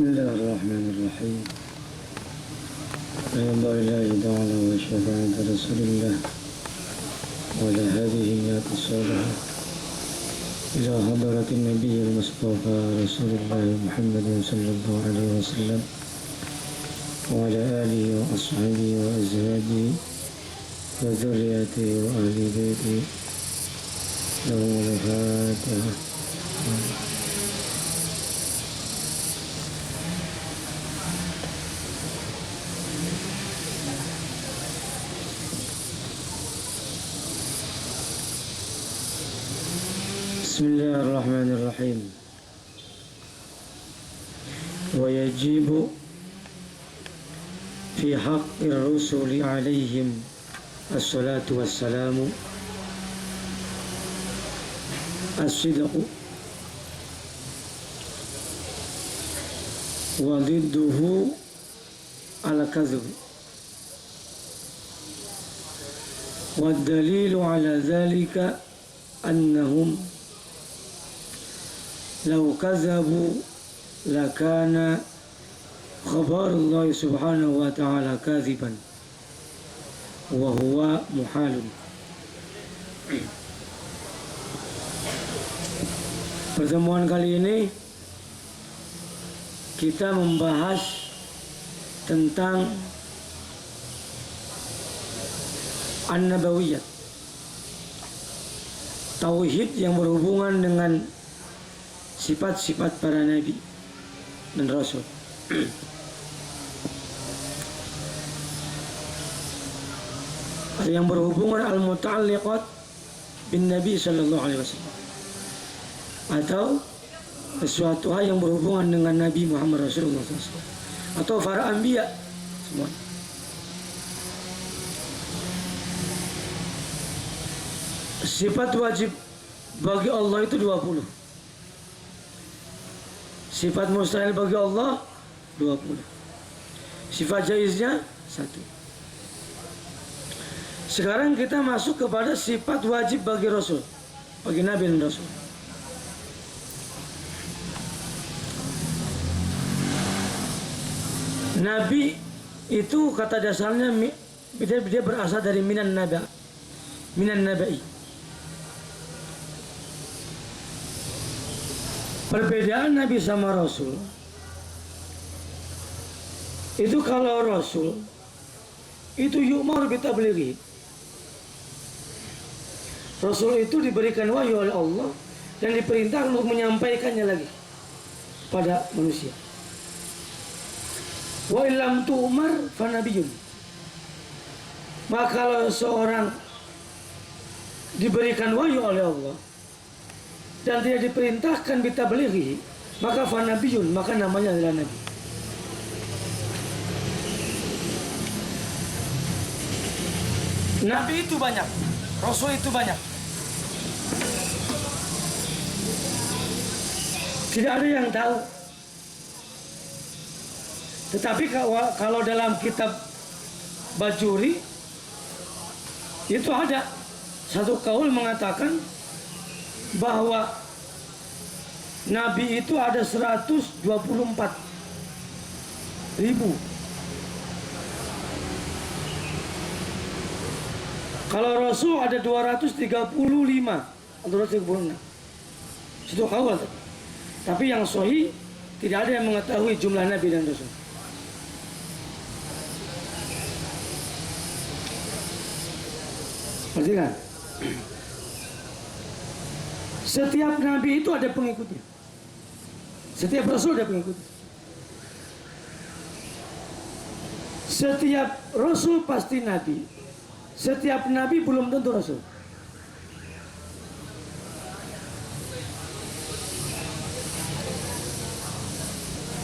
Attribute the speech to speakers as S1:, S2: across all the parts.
S1: بسم الله الرحمن الرحيم. رضا الله تعالى وشفاعة رسول الله وعلى هذه النيات الصالحة إلى حضرة النبي المصطفى رسول الله محمد صلى الله عليه وسلم وعلى آله وأصحابه وأزواجه وذريته وأهل بيته لهم الفاتحة. بسم الله الرحمن الرحيم. ويجب في حق الرسل عليهم الصلاة والسلام الصدق وضده الكذب، والدليل على ذلك أنهم لو كذبوا لكان خبر الله سبحانه وتعالى كاذبا وهو محال. Pertemuan kali ini kita membahas tentang An-Nabawiyah, tauhid yang berhubungan dengan sifat-sifat para nabi dan rasul. Yang berhubungan al-muta'alliqat bin Nabi sallallahu alaihi wasallam, atau sesuatu hal yang berhubungan dengan Nabi Muhammad Rasulullah SAW atau para anbiya semua. Sifat wajib bagi Allah itu 20. Sifat mustahil bagi Allah 20. Sifat jaiznya 1. Sekarang kita masuk kepada sifat wajib bagi Rasul, bagi Nabi dan Rasul. Nabi itu kata dasarnya dia berasal dari minan nabai. Perbedaan Nabi sama Rasul itu, kalau Rasul itu yu'mar bitablighi. Rasul itu diberikan wahyu oleh Allah dan diperintahkan untuk menyampaikannya lagi pada manusia. Wa illam tu'mar fanabiyun. Maka kalau seorang diberikan wahyu oleh Allah dan dia diperintahkan bitablighi, maka fanabiyun, maka namanya adalah nabi. Nabi itu banyak, Rasul itu banyak. Tidak ada yang tahu. Tetapi kalau dalam kitab Bajuri itu ada satu kaul mengatakan bahwa Nabi itu ada 124.000. Kalau Rasul ada 235 atau 236. Itu kaul. Tapi yang sahih tidak ada yang mengetahui jumlah Nabi dan Rasul. Perhatikan. Setiap Nabi itu ada pengikutnya. Setiap Rasul ada pengikutnya. Setiap Rasul pasti Nabi. Setiap Nabi belum tentu Rasul.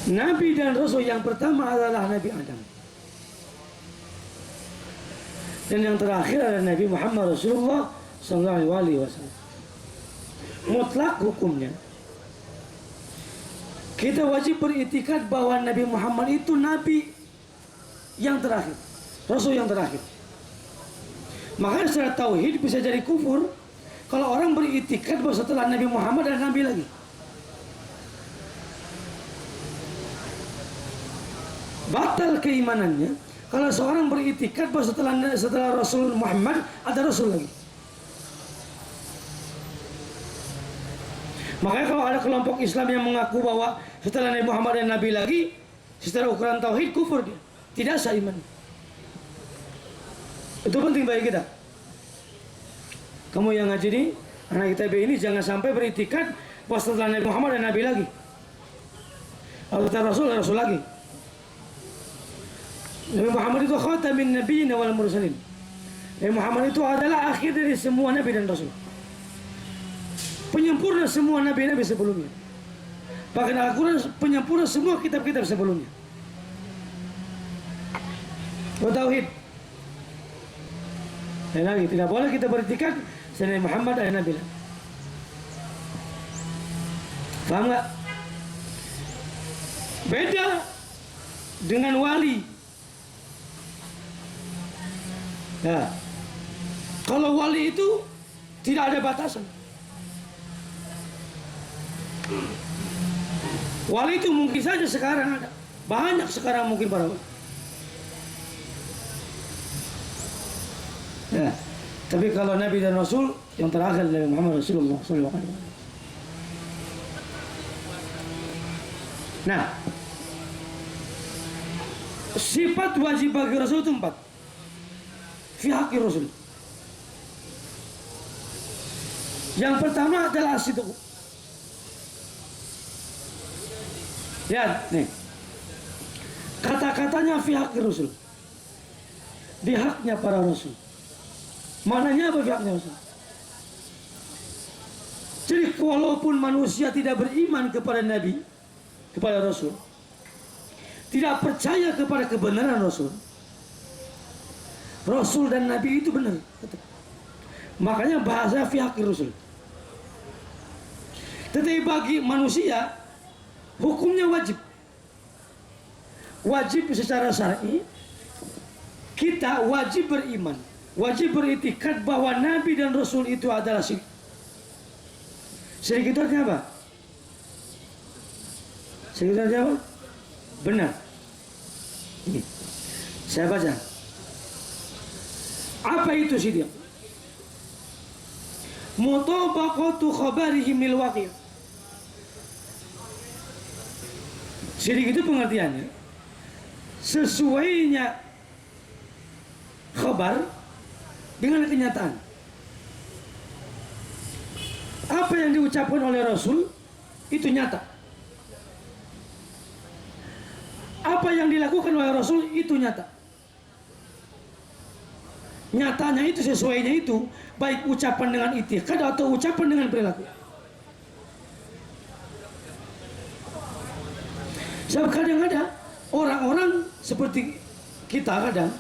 S1: Nabi dan Rasul yang pertama adalah Nabi Adam, dan yang terakhir adalah Nabi Muhammad Rasulullah Sallallahu Alaihi Wasallam. Mutlak hukumnya, kita wajib beritikad bahwa Nabi Muhammad itu Nabi yang terakhir, Rasul yang terakhir. Maka secara tauhid bisa jadi kufur kalau orang beritikad bahwa setelah Nabi Muhammad ada Nabi lagi. batal keimanannya kalau seorang beriktikad bahwa setelah Rasul Muhammad ada Rasul lagi. Makanya kalau ada kelompok Islam yang mengaku bahwa setelah Nabi Muhammad ada Nabi lagi, secara ukuran tauhid kufur dia, tidak sah iman. Itu penting bagi kita. Kamu yang ngaji ini, anak ITB ini jangan sampai beriktikad bahwa setelah Nabi Muhammad ada Nabi lagi. Kalau setelah Rasul ada Rasul lagi. Nabi Muhammad itu khatamin nabiyyin wal mursalin. Nabi Muhammad itu adalah akhir dari semua nabi dan rasul. Penyempurna semua nabi-nabi sebelumnya. Bahkan Al-Quran penyempurna semua kitab-kitab sebelumnya. Tauhid. Dan lagi tidak boleh kita beriktikad selain Muhammad ada nabi. Paham nggak? Beda dengan wali. Nah, kalau wali itu tidak ada batasan. Wali itu mungkin saja sekarang ada, banyak sekarang mungkin para wali. Ya, tapi kalau Nabi dan Rasul yang terakhir dari Muhammad Rasulullah SAW. Nah, sifat wajib bagi Rasul itu 4. Fi haqqi Rasul. Yang pertama adalah as-sidq. Lihat nih, kata-katanya fi haqqi Rasul, di haknya para Rasul. Mananya apa fi haknya Rasul? Jadi walaupun manusia tidak beriman kepada Nabi, kepada Rasul, tidak percaya kepada kebenaran Rasul, Rasul dan Nabi itu benar. Makanya bahasa fi haqqi Rasul. Tetapi bagi manusia hukumnya wajib. Wajib secara syar'i, kita wajib beriman, wajib beriktikad bahwa Nabi dan Rasul itu adalah syirik. Syirik itu artinya apa? Syirik itu artinya apa? Benar. Ini saya baca. Apa itu syirik? Mutabaqatu khabarihim lil waqi'. Syirik itu pengertiannya sesuainya khabar dengan kenyataan. Apa yang diucapkan oleh Rasul itu nyata. Apa yang dilakukan oleh Rasul itu nyata. Nyatanya itu sesuainya itu baik ucapan dengan i'tiqad atau ucapan dengan perilaku. Sebab kadang ada orang-orang seperti kita kadang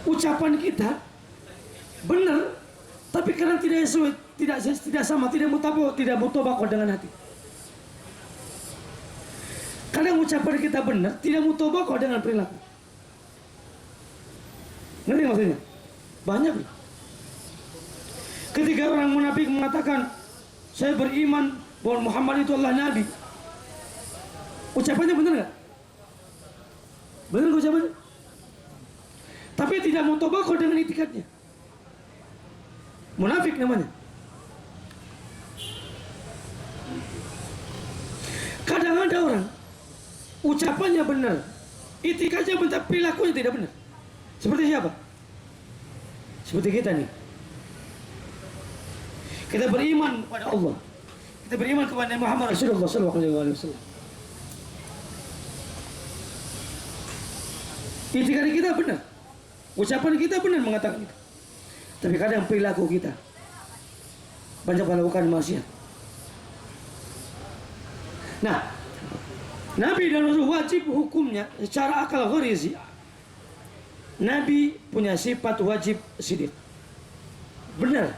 S1: ucapan kita benar, tapi kadang tidak sesuai, tidak sama, tidak mutabaqah dengan hati. Kadang ucapan kita benar, tidak mutabaqah dengan perilaku. Ngerti maksudnya? Banyak. Ketika orang munafik mengatakan saya beriman bahwa Muhammad itu adalah Nabi, ucapannya benar nggak? Benar ucapannya? Tapi tidak mutabaqah dengan i'tikadnya. Munafik namanya. Kadang ada orang ucapannya benar, i'tikadnya benar, perilakunya tidak benar. Seperti siapa? Seperti kita nih. Kita beriman kepada Allah, kita beriman kepada Muhammad Rasulullah SAW. I'tikad kita benar, ucapan kita benar mengatakan itu. Tapi kadang perilaku kita banyak melakukan maksiat. Nah, Nabi dan Rasul wajib hukumnya secara akal gharizi. Nabi punya sifat wajib siddiq. Benar.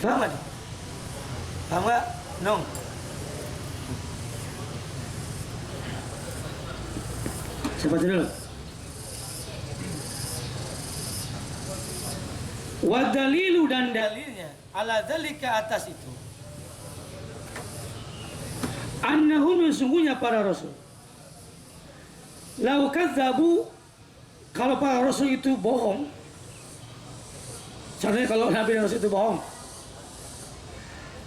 S1: Paham nggak? Paham nggak? Nong. Siapa dulu? Wa dalilu dan dalilnya ala dzalika atas itu. Annahum, sesungguhnya para rasul, lau kadzabu, kalau para rasul itu bohong. Seandainya kalau Nabi dan Rasul itu bohong,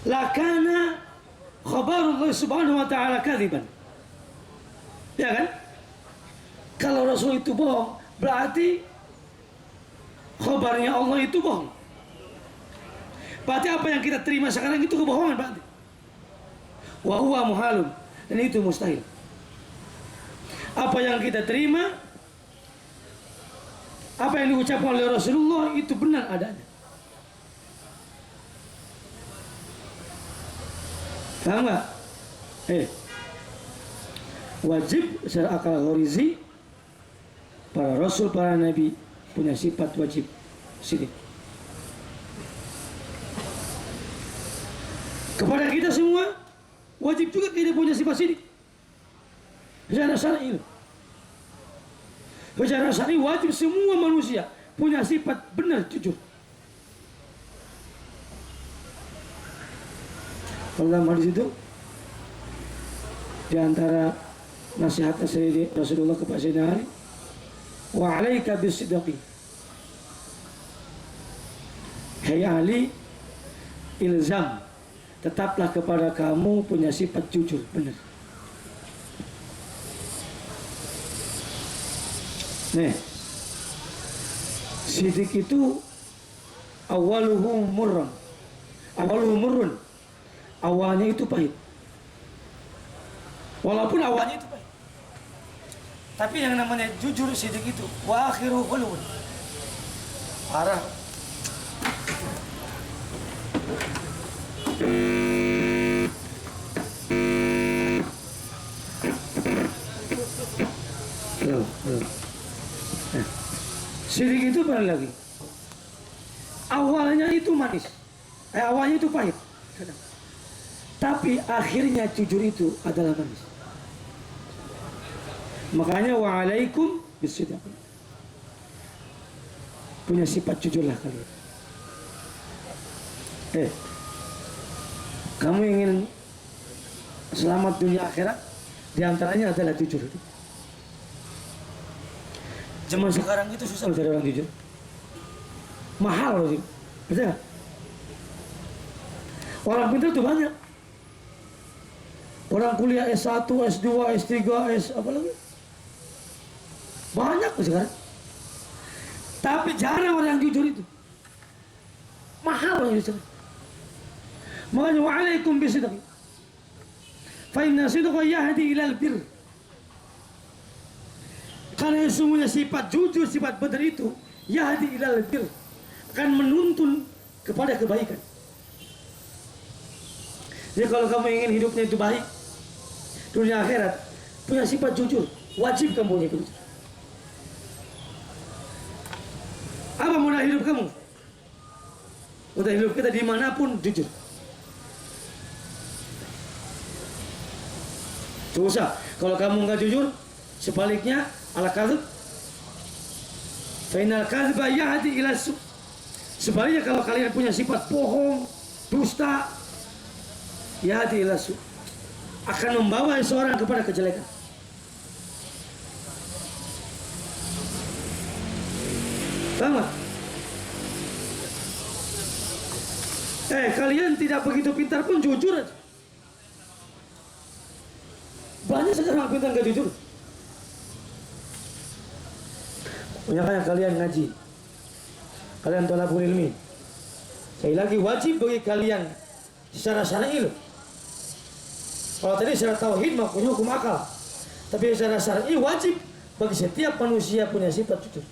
S1: lakana khabarullah subhanahu wa ta'ala kadziban. Ya kan? Kalau Rasul itu bohong, berarti khabarnya Allah itu bohong. Berarti apa yang kita terima sekarang itu kebohongan berarti. Wa huwa muhalun, dan itu mustahil. Apa yang kita terima, apa yang diucapkan oleh Rasulullah itu benar adanya. Paham nggak? Wajib secara akal ghorizi, para Rasul, para Nabi punya sifat wajib sidik. Kepada kita semua wajib juga kita punya sifat sidik. Secara syar'i, secara syar'i wajib semua manusia punya sifat benar jujur. Kalau dalam hadis itu, di antara nasihat Rasulullah kepada Sayyidina Ali, wa alaika bisidqi, hai Ali, ilzam, tetaplah kepada kamu punya sifat jujur benar. Nih, sidik itu awaluhu murrun, awalnya itu pahit. Walaupun awalnya itu pahit, tapi yang namanya jujur sidik itu wa akhiru khulun. Parah. Sidik itu balik lagi, awalnya itu manis, awalnya itu pahit, tapi akhirnya jujur itu adalah manis. Makanya wa'alaikum bisidq, punya sifat jujurlah kalian. Kamu ingin selamat dunia akhirat, diantaranya adalah jujur. Zaman sekarang itu susah mencari orang jujur, mahal loh, betul nggak? Orang pintar tuh banyak, orang kuliah S1, S2, S3, apa lagi, banyak sekarang. Tapi jarang orang yang jujur itu, mahal orang jujur. Makanya wa'alaikum bisidqi, fa inna sidqa yahdi ilal bir. Karena semuanya sifat jujur, sifat benar itu yahdi ilal bir, akan menuntun kepada kebaikan. Jadi kalau kamu ingin hidupnya itu baik, dunia akhirat, punya sifat jujur, wajib kamu punya jujur. Apa modal hidup kamu? Modal hidup kita dimanapun jujur. Susah. Kalau kamu nggak jujur, sebaliknya ala kadzib, fa innal kadziba yahdi ila su'. Sebaliknya kalau kalian punya sifat bohong, dusta, yahdi ila su', akan membawa seorang kepada kejelekan. Sama. Kalian tidak begitu pintar pun jujur aja. Banyak sekarang pintar nggak jujur. Banyak kalian ngaji, kalian thalabul ilmi. Sekali lagi wajib bagi kalian secara syar'i loh. Kalau tadi secara tauhid mah punya hukum akal, tapi secara syar'i wajib bagi setiap manusia punya sifat jujur.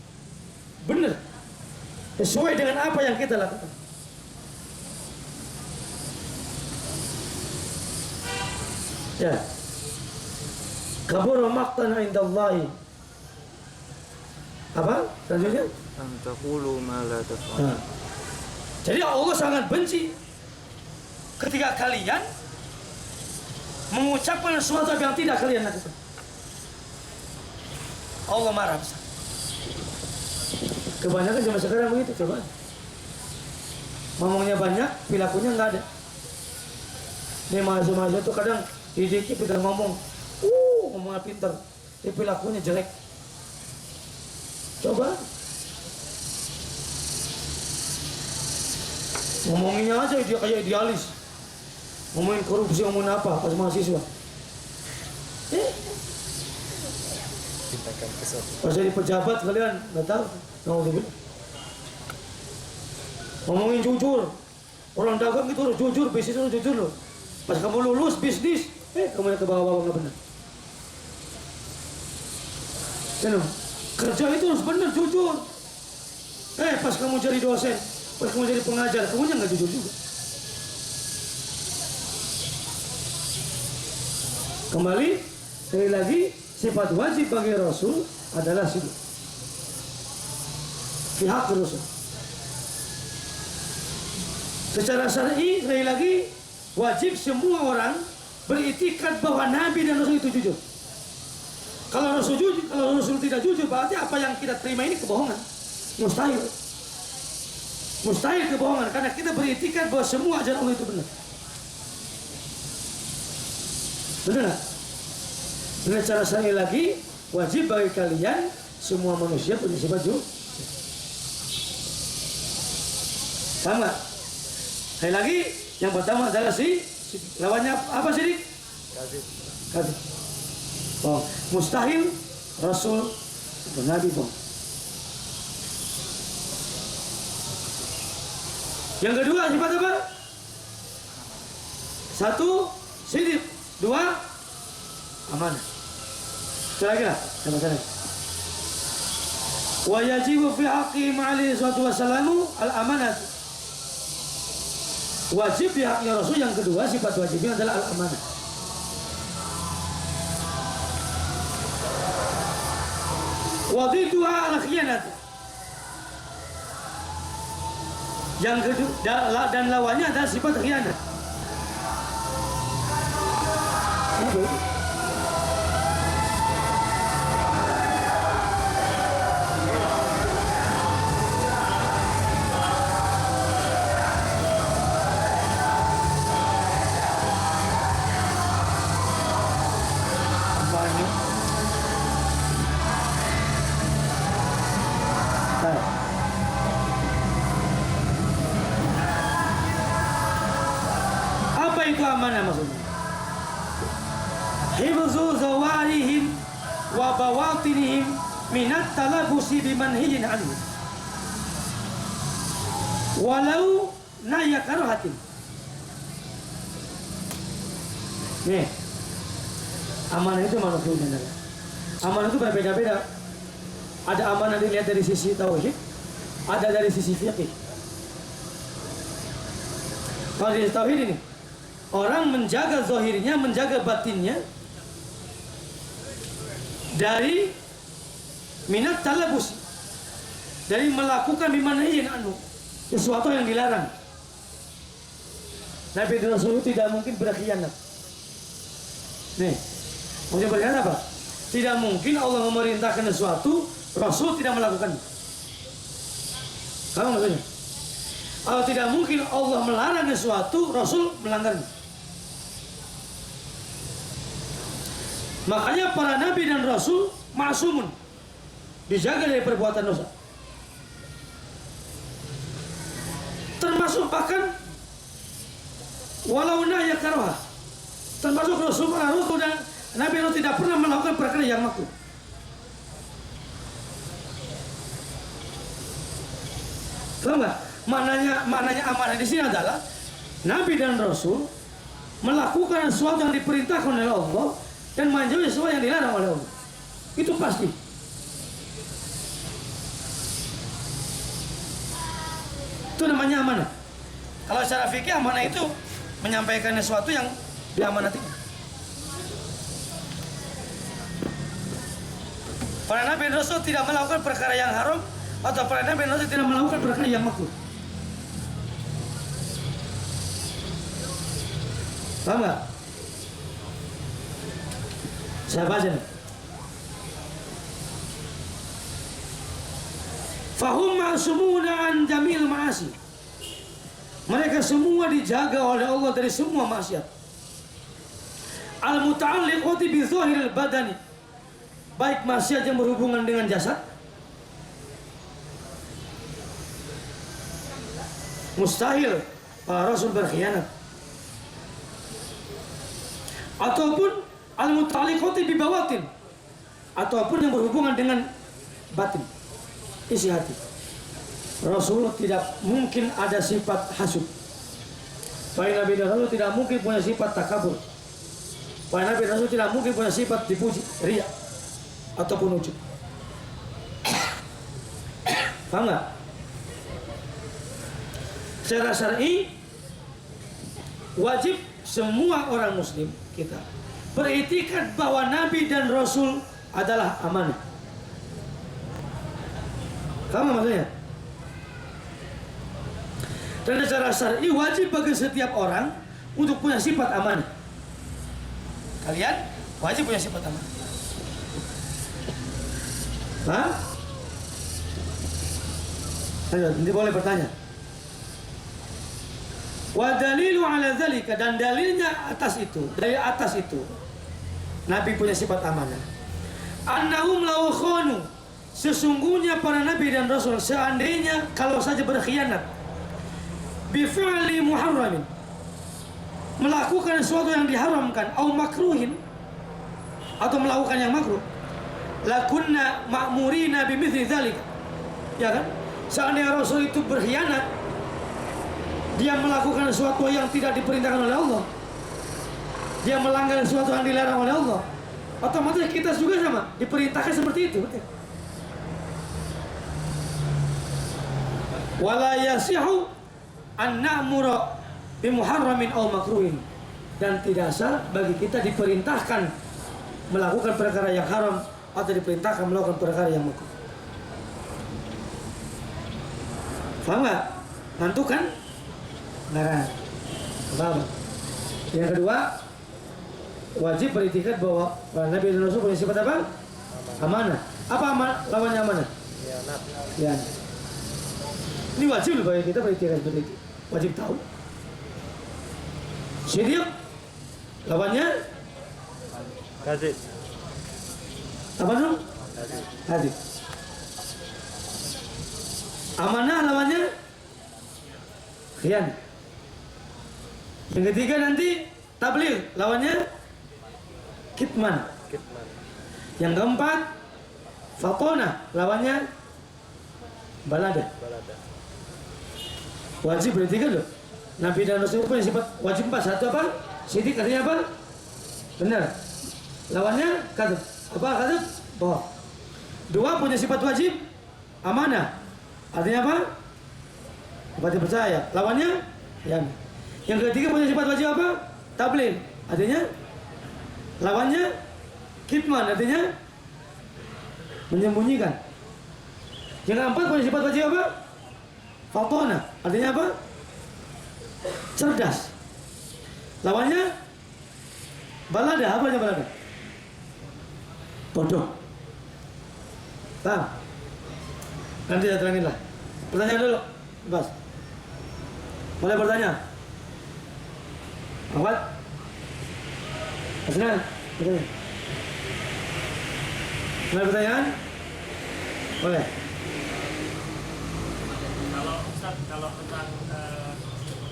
S1: Benar, sesuai dengan apa yang kita lakukan. Ya, kabura maqtan indallahi. Apa selanjutnya?
S2: Antaqulu ma la taf'alun.
S1: Jadi Allah sangat benci ketika kalian mengucapkan sesuatu yang tidak kalian lakukan. Allah marah besar. Kebanyakan zaman sekarang begitu, coba. Ngomongnya banyak, perilakunya nggak ada. Ini mahasiswa itu kadang didikit pintar ngomong, ngomongnya pintar, tapi lakunya jelek. Coba ngomonginnya aja dia kayak idealis, ngomongin korupsi, ngomongin apa pas mahasiswa. Pas jadi pejabat kalian nggak tahu, ngomongin jujur, orang dagang itu harus jujur, bisnis harus jujur loh. Pas kamu lulus bisnis, kamu ke bawah-bawah nggak benar. Kerja itu harus benar, jujur. Pas kamu jadi dosen, pas kamu jadi pengajar, kamunya nggak jujur juga. Kembali, sekali lagi, sifat wajib bagi Rasul adalah sujud. Pihak Rasul. Secara syar'i, sekali lagi, wajib semua orang beriktikad bahwa Nabi dan Rasul itu jujur. Kalau Rasul tidak jujur, berarti apa yang kita terima ini kebohongan. Mustahil. Mustahil kebohongan, karena kita beriktikad bahwa semua ajaran Allah itu benar. Benar? Dengan cara syar'i lagi, wajib bagi kalian semua manusia punya sifat jujur. Sama. Sekali lagi, yang pertama adalah lawannya apa syirik? Kadzib. Mustahil Rasul atau Nabi bohong. Yang kedua sifat apa? 1, syirik. 2, amanah. Itu lagi lah, sama-sama. Wa yajibu fi haqqi ma'ali salatu wassalamu al-amanah. Wajib di haknya Rasul yang kedua, sifat wajibnya adalah al-amanah. Wadidduha al-khiyanat. Yang kedua dan lawannya adalah sifat khianat. Apa itu amanah maksudnya? Hifzu zawarihim wa bawatinihim minat talabusi bimanhiyin anhu walau naya karohatin. Nih, amanah itu maksudnya. Amanah itu berbeda-beda. Ada amanah dilihat dari sisi tauhid, ada dari sisi fikih. Kalau dari tauhid ini, orang menjaga zahirnya, menjaga batinnya dari minat talabus, dari melakukan bimanhiyin anhu, sesuatu yang dilarang. Nabi dan Rasul tidak mungkin berkhianat. Nih, maksudnya berkhianat apa? Tidak mungkin Allah memerintahkan sesuatu, Rasul tidak melakukannya. Kamu maksudnya? Kalau tidak mungkin Allah melarang sesuatu, Rasul melanggarnya. Makanya para Nabi dan Rasul ma'sumun, dijaga dari perbuatan dosa. Termasuk bahkan walau nahya karoha, termasuk Rasul dan Nabi Rasul tidak pernah melakukan perkara yang makruh. Tahu nggak? Maknanya amanah di sini adalah Nabi dan Rasul melakukan sesuatu yang diperintahkan oleh Allah dan menjauhi sesuatu yang dilarang oleh Allah. Itu pasti. Itu namanya amanah. Kalau secara fikih amanah itu menyampaikan sesuatu yang diamanati. Para Nabi dan Rasul tidak melakukan perkara yang haram, atau para Nabi dan Rasul tidak melakukan perkara yang makruh. Paham nggak? Saya baca nih. Fahum ma'sumuna an jamil ma'asi. Mereka semua dijaga oleh Allah dari semua maksiat. Al-muta'alliqati bi dhahiril badani, baik maksiat yang berhubungan dengan jasad, mustahil para rasul berkhianat, ataupun al-muta'alliqati bi bawatin, ataupun yang berhubungan dengan batin, isi hati. Rasulullah tidak mungkin ada sifat hasud. Para nabi dan rasul tidak mungkin punya sifat takabur. Para nabi dan rasul tidak mungkin punya sifat dipuji, riya ataupun ujub. Paham nggak? Secara syar'i wajib semua orang muslim kita beriktikad bahwa nabi dan rasul adalah amanah. Paham nggak maksudnya? Dan secara syar'i wajib bagi setiap orang untuk punya sifat amanah. Kalian wajib punya sifat amanah. Hah? Ayo, nanti boleh bertanya. Wa dalilu ala dzalika, dan dalilnya atas itu, dari atas itu Nabi punya sifat amanah. Annahum law khanu, sesungguhnya para nabi dan rasul seandainya kalau saja berkhianat bifi'li muharramin, melakukan sesuatu yang diharamkan, atau makruhin, atau melakukan yang makruh, lakunna ma'murina bimithli dzalika, ya kan? Seandainya rasul itu berkhianat, dia melakukan sesuatu yang tidak diperintahkan oleh Allah, dia melanggar sesuatu yang dilarang oleh Allah, otomatis kita juga sama diperintahkan seperti itu, betul? Wala yasihu an na'mura bimuharramin aw makruhin, dan tidak sah bagi kita diperintahkan melakukan perkara yang haram atau diperintahkan melakukan perkara yang makruh. Faham nggak? Ngantuk kan? Nah, paham. Yang kedua, wajib beriktikad bahwa Nabi dan Rasul punya sifat apa? Amanah. Apa lawannya amanah? Ya. Ini wajib loh bagi kita beriktikad seperti itu. Wajib tahu. Siddiq lawannya
S2: Kadzib.
S1: apa dong? Kadzib. Amanah lawannya khianat. Yang ketiga nanti tabligh, lawannya kitman. Yang keempat fatona, lawannya balada. Wajib beriktikad loh. Nabi dan Rasul punya sifat wajib 4. Satu apa? Siddiq, artinya apa? Benar. Lawannya kadzib. Apa kadzib? Bohong. 2 punya sifat wajib amanah. Artinya apa? Berarti percaya. Lawannya ya. Yang ketiga punya sifat wajib apa? Tabligh. Artinya lawannya kitman, artinya menyembunyikan. Yang keempat punya sifat wajib apa? Fatona, artinya apa? Cerdas. Lawannya balada, apa aja balada? Bodoh. Paham? Nanti saya terangin lah. Pertanyaan dulu, Bas. Boleh bertanya? Awat? Asnan? Boleh. Boleh pertanyaan? Boleh.
S3: Kalau Ustaz, kalau tentang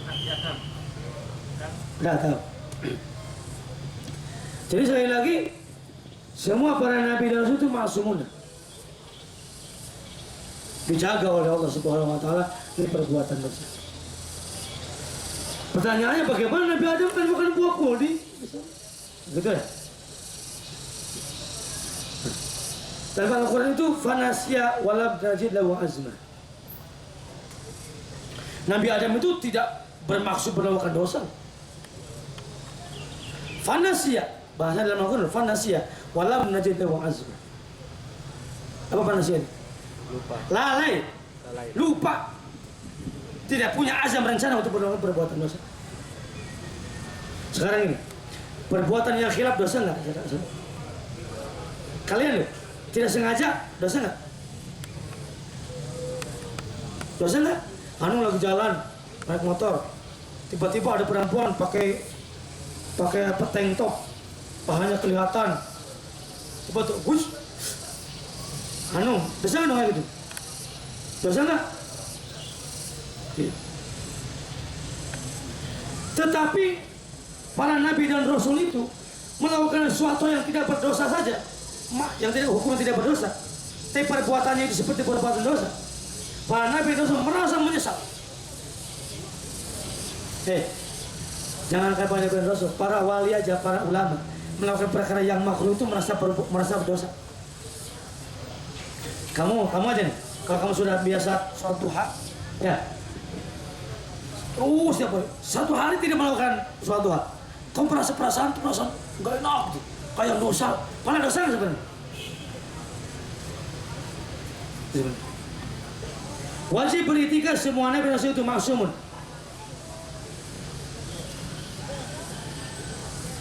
S3: Nabi Adam kan?
S1: Tidak tahu. Jadi sekali lagi, semua para nabi dan rasul itu ma'sumun, dijaga oleh Allah Subhanahu wa taala dari perbuatan dosa. Pertanyaannya bagaimana Nabi Adam kan makan buah kuldi? Gitu ya? Dalam Al-Quran itu fanasya walab najid lahu azma. Nabi Adam itu tidak bermaksud melakukan dosa. Fanasya, bahasa dalam Al-Quran fanasya walab najid lahu azma. Apa fanasya ini?
S2: Lupa.
S1: Lalai, lupa, tidak punya azam rencana untuk melakukan perbuatan dosa. Sekarang ini, perbuatan yang khilaf dosa nggak? Kalian loh, tidak sengaja dosa nggak? Dosa nggak? Anu lagi jalan naik motor, tiba-tiba ada perempuan pakai apa tank top, pahanya kelihatan. Coba tuh, Gus. Dosa nggak dong gitu? Dosa nggak? Tetapi para nabi dan rasul itu melakukan sesuatu yang tidak berdosa saja, yang tidak hukum tidak berdosa, tapi perbuatannya itu seperti perbuatan dosa. Para nabi dan rasul merasa menyesal. Jangan kata para nabi dan rasul, para wali aja, para ulama melakukan perkara yang makruh itu merasa berdosa. Kamu aja nih, kalau kamu sudah biasa sholat duha, ya, setiap hari, satu hari tidak melakukan sholat duha, kamu perasaan nggak enak gitu, kayak dosa. Mana dosa sebenarnya? Wajib beritikad semua nabi rasul itu maksumun.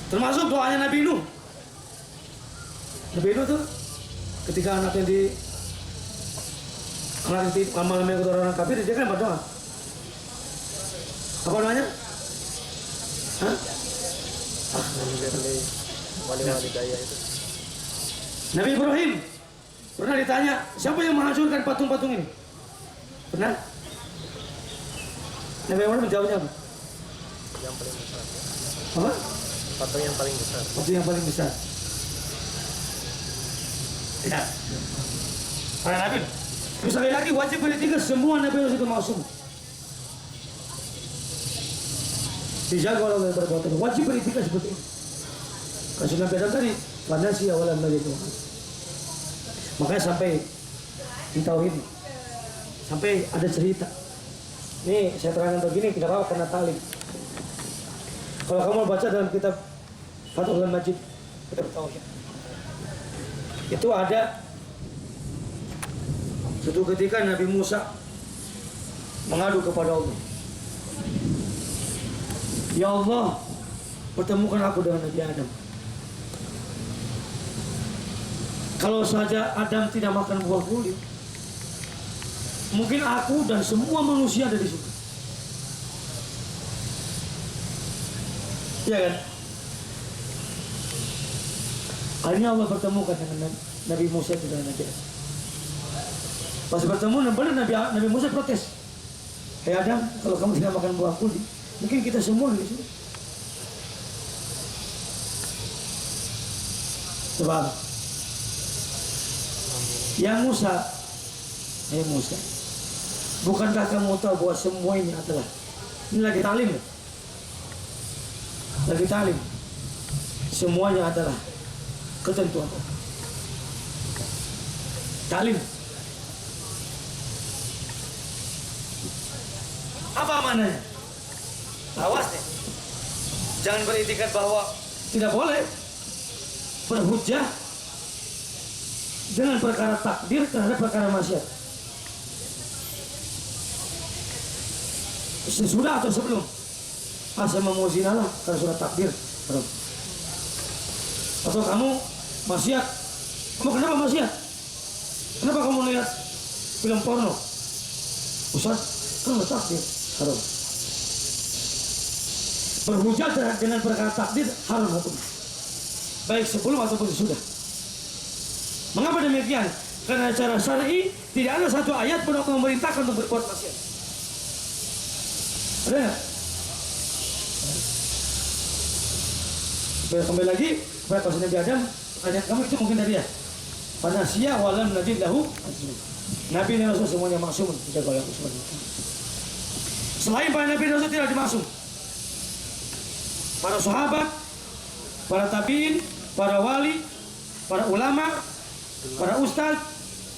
S1: Termasuk doanya Nabi Nuh. Nabi Nuh tuh ketika anaknya di malam yang orang kafir, dia kan berdoa. Apa namanya? Hah?
S2: Wali-wali daya itu.
S1: Nabi Ibrahim pernah ditanya, siapa yang menghancurkan patung-patung ini? Pernah? Nabi Ibrahim menjawabnya apa?
S2: Yang paling besar.
S1: Apa?
S2: Patung yang paling besar.
S1: Patung yang paling besar. Ya. Para nabi. Terus sekali lagi wajib beritikad semua nabi itu maksum. Dijaga oleh perbuatan. Wajib beritikad seperti ini. Kalau Nabi Adam tadi, wanasi awalan bagi Tuhan. Makanya sampai di tauhid, sampai ada cerita. Ini saya terangkan begini, tidak apa karena talim. Kalau kamu baca dalam kitab Fathul Majid, kitab tauhid, itu ada suatu ketika Nabi Musa mengadu kepada Allah. Ya Allah, pertemukan aku dengan Nabi Adam. Kalau saja Adam tidak makan buah kulit, mungkin aku dan semua manusia ada di situ. Ya kan? Akhirnya Allah pertemukan dengan Nabi Musa dengan Nabi Adam. Pas bertemu, benar Nabi Musa protes. Hei Adam, kalau kamu tidak makan buah kulit, mungkin kita semua di situ. Sebab ya Musa, bukankah kamu tahu bahwa semua ini adalah, ini lagi talim, semuanya adalah ketentuan Allah. Talim. Apa mananya? Awas nih. Jangan beritikad bahwa tidak boleh berhujjah dengan perkara takdir terhadap perkara maksiat. Sesudah atau sebelum? Asal memuzinalah karena sudah takdir. Atau kamu maksiat. Kamu kenapa maksiat? Kenapa kamu lihat film porno? Ustaz, kan takdir haram. Berhujjah dengan perkara takdir haram hukum. Baik sebelum ataupun sesudah. Mengapa demikian? Karena secara syar'i tidak ada satu ayat pun yang memerintahkan untuk berbuat maksiat. Ada nggak? Kembali lagi kepada kasus Nabi Adam. Ayat kamu itu mungkin dari ya. Panasya walam nabi lahu. Nabi dan Rasul semuanya maksum. Tidak boleh maksum. Selain para Nabi dan Rasul tidak dimaksum. Para sahabat, para tabiin, para wali, para ulama, para ustaz,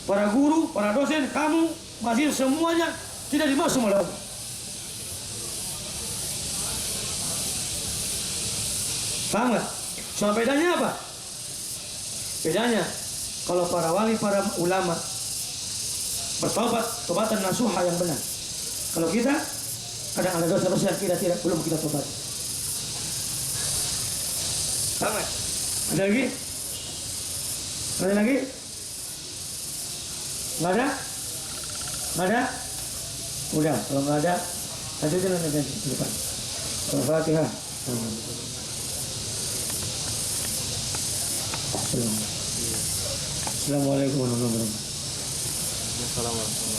S1: para guru, para dosen, kamu masih semuanya tidak dimaksum oleh Allah. Paham nggak? Soal bedanya apa? Bedanya kalau para wali, para ulama bertobat, tobatan nasuha yang benar. Kalau kita kadang ada dosa-dosa yang kita belum kita tobat. Paham nggak? Ada lagi? Ada lagi? Nggak ada? Nggak ada? Udah, kalau nggak ada, lanjutin nanti di depan. Al-Fatihah. Belum. Assalamualaikum warahmatullahi wabarakatuh.
S2: Assalamualaikum.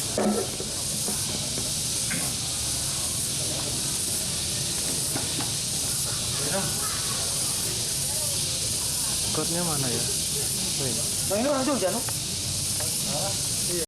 S2: Kodnya mana ya? Oh, ini.
S1: Bang, ini orang Jogja, no?